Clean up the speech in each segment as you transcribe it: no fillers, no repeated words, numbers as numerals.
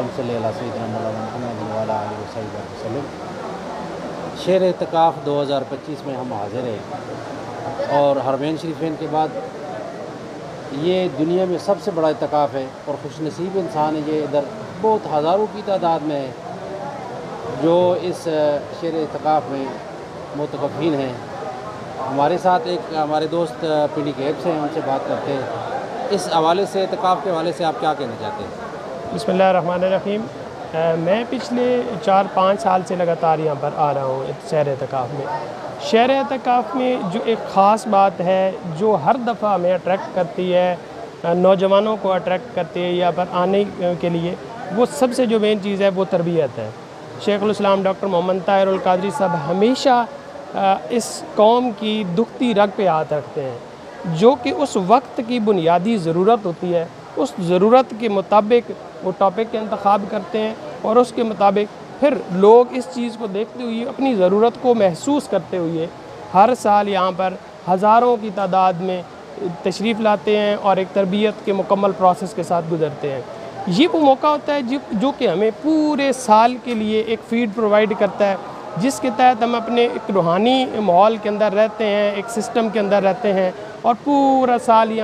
वसल्लम। शेर एतकाफ़ 2025 में हम हाज़िर हैं और हरमैन शरीफैन के बाद ये दुनिया में सबसे बड़ा एतकाफ़ है और खुशनसीब इंसान है। ये इधर बहुत हज़ारों की तादाद में है जो इस शेर एतकाफ़ में मुतकफ़ीन हैं। हमारे साथ एक हमारे दोस्त पीडी कैब से हैं, उनसे बात करते हैं। इस हवाले से एतकाफ़ के हवाले से आप क्या कहना चाहते हैं? बिस्मिल्लाहिर्रहमानिर्रहीम। मैं पिछले 4-5 साल से लगातार यहाँ पर आ रहा हूँ शहर एतकाफ़ में। शहर एतकाफ़ में जो एक ख़ास बात है जो हर दफ़ा हमें अट्रैक्ट करती है, नौजवानों को अट्रैक्ट करती है यहाँ पर आने के लिए, वो सबसे जो मेन चीज़ है वो तरबियत है। शेखुल इस्लाम डॉक्टर मोहम्मद ताहिरुल कादरी साहब हमेशा इस कौम की दुखती रग पे हाथ रखते हैं। जो कि उस वक्त की बुनियादी ज़रूरत होती है, उस ज़रूरत के मुताबिक वो टॉपिक का इंतखाब करते हैं और उसके मुताबिक फिर लोग इस चीज़ को देखते हुए अपनी ज़रूरत को महसूस करते हुए हर साल यहाँ पर हज़ारों की तादाद में तशरीफ़ लाते हैं और एक तरबियत के मुकम्मल प्रोसेस के साथ गुज़रते हैं। ये वो मौका होता है जो कि हमें पूरे साल के लिए एक फ़ीड प्रोवाइड करता है, जिसके तहत हम अपने एक रूहानी माहौल के अंदर रहते हैं, एक सिस्टम के अंदर रहते हैं और पूरा साल ही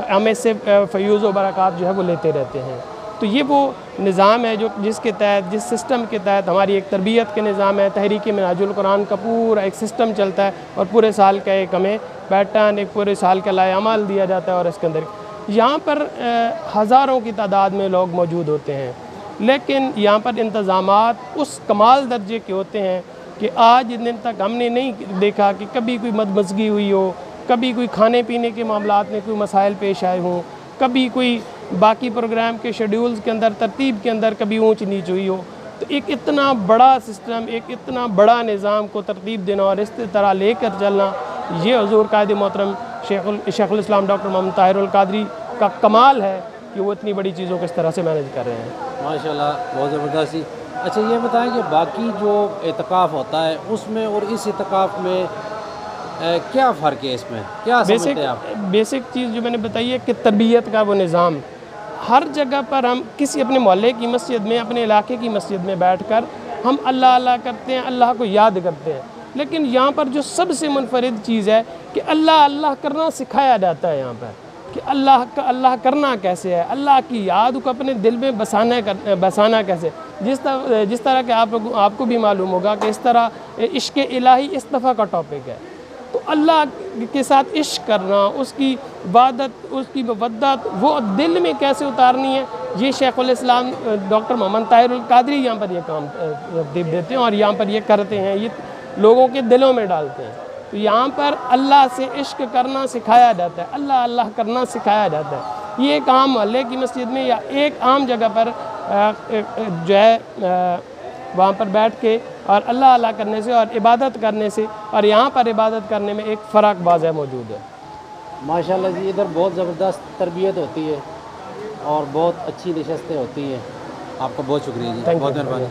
हमें से फ़यूज़ व बरक़ात जो है वो लेते रहते हैं। तो ये वो निज़ाम है जिसके तहत, जिस सिस्टम के तहत हमारी एक तरबियत के निज़ाम है, तहरीक मिनहाजुल कुरान का पूरा एक सिस्टम चलता है और पूरे साल का एक हमें पैटर्न, एक पूरे साल का लाएअमल दिया जाता है और इसके अंदर यहाँ पर हज़ारों की तादाद में लोग मौजूद होते हैं। लेकिन यहाँ पर इंतज़ामात उस कमाल दर्जे के होते हैं कि आज दिन तक हमने नहीं देखा कि कभी कोई मदमज़गी हुई हो, कभी कोई खाने पीने के मामलात में कोई मसाइल पेश आए हों, कभी कोई बाकी प्रोग्राम के शेड्यूल्स के अंदर, तरतीब के अंदर कभी ऊंच नीच हुई हो। तो एक इतना बड़ा सिस्टम, एक इतना बड़ा निज़ाम को तरतीब देना और इस तरह लेकर चलना, ये हुज़ूर कायद मोहतरम शेखुल इस्लाम डॉक्टर मोहम्मद ताहिरुल कादरी का कमाल है कि वो इतनी बड़ी चीज़ों को इस तरह से मैनेज कर रहे हैं। माशाल्लाह, बहुत ज़बरदस्त ही। अच्छा, ये बताएं कि बाकी जो एतकाफ़ होता है उसमें और इस एतकाफ़ में क्या फ़र्क है, इसमें क्या समझते हैं आप? बेसिक चीज़ जो मैंने बताई है कि तरबियत का वो निज़ाम हर जगह पर हम किसी अपने मोहल्ले की मस्जिद में, अपने इलाके की मस्जिद में बैठकर हम अल्लाह अल्लाह करते हैं, अल्लाह को याद करते हैं। लेकिन यहाँ पर जो सबसे मुनफरिद चीज़ है कि अल्लाह अल्लाह करना सिखाया जाता है यहाँ पर कि अल्लाह करना कैसे है, अल्लाह की याद को अपने दिल में बसाना कैसे। जिस तरह के आपको भी मालूम होगा कि इस तरह इश्क़ इलाही इस दफ़ा का टॉपिक है। तो अल्लाह के साथ इश्क़ करना, उसकी इबादत, उसकी मवद्दत वो दिल में कैसे उतारनी है, ये शेखुल इस्लाम डॉक्टर मोहम्मद ताहिरुल कादरी यहाँ पर ये काम तरतीब देते हैं और यहाँ पर ये करते हैं, ये लोगों के दिलों में डालते हैं। तो यहाँ पर अल्लाह से इश्क़ करना सिखाया जाता है, अल्लाह अल्लाह करना सिखाया जाता है। ये एक आम मोहल्ले की मस्जिद में या एक आम जगह पर जो है वहाँ पर बैठ के और अल्लाह अल्लाह करने से और इबादत करने से और यहाँ पर इबादत करने में एक फ़र्क वाज़ह मौजूद है। माशाल्लाह जी, इधर बहुत ज़बरदस्त तरबियत होती है और बहुत अच्छी नशस्तें होती हैं। आपका बहुत शुक्रिया जी, बहुत मेहरबानी।